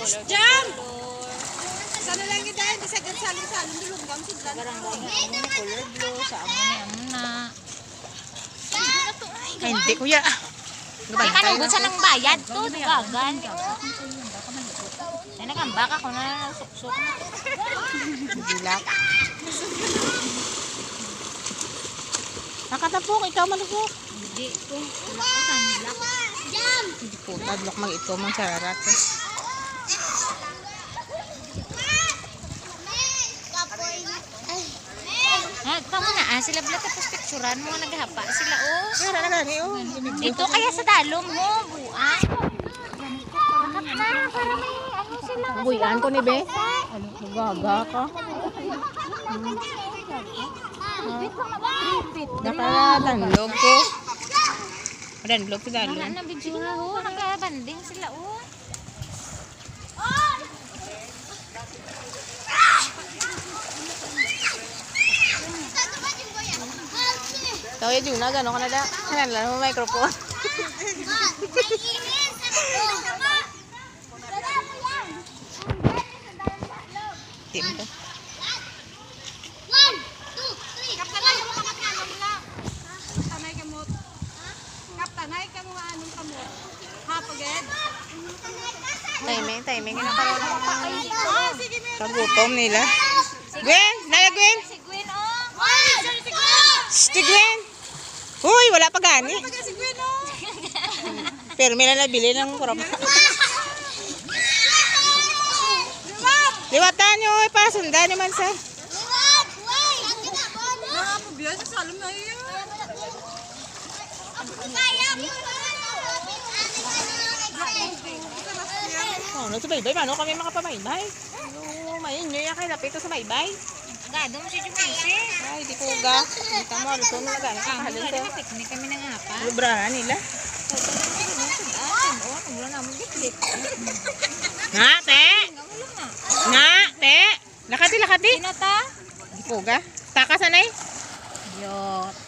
Jam! Sana lang kita hindi sa salong-salong dulunggam sudlan. Barangay nga amo ni color blue sa amo ni amuna. Ay, hindi kuya. Ay kanugod sa nang bayad to, dugagan. Ay nakambak ako na suksok na. Dilak. Nakatapok, ikaw malupok. Hindi ko. Wala ko sanilak. Hindi po, tadlok mag ito man sa rarat. Tama na sila bala tapos picturean mo naghapa sila Wala na gani, oh. Dito kaya sa dalom mo, buan. Bakit na, para may ano sila. Buyan ko ni Be. Ano, gaga ka. Nakadanlog ko. Danlog sa dalom. Wala na video na nagabanding sila Tao ya Juna, gano'n ka na da? Kanan lang mo microphone. Tim ko. Kaptanay ka mo kamatkanon lang. Kaptanay ka mo. Kaptanay ka mo anong ka mo. Hapaged. Timing na karoon ako. Oh, sige me. Kagutom nila. Gwen! Nala Gwen! Si Gwen Si Gwen. Si Gwen! Uy, wala pa gani. Pagka si Gwen oh. Pero may nabili ng kurap. Liwatan nyo, pasundan nyo man sa. Biya sa salong na iyo. Oh, nagsubaybay, paano kami makapabaybay? Ano, mayin nyo yan kayo lapit sa baybay. Gado mo si Jumisi. Ay, di ko ga. Kita mo, aluto na gano'n kang halin sa. Picnic kami ng apa. Lubrahan nila. Wala naman gitlit. Nga, te! Nga, te! Lakati. Sino ta? Di ko ga. Taka sanay. Yot.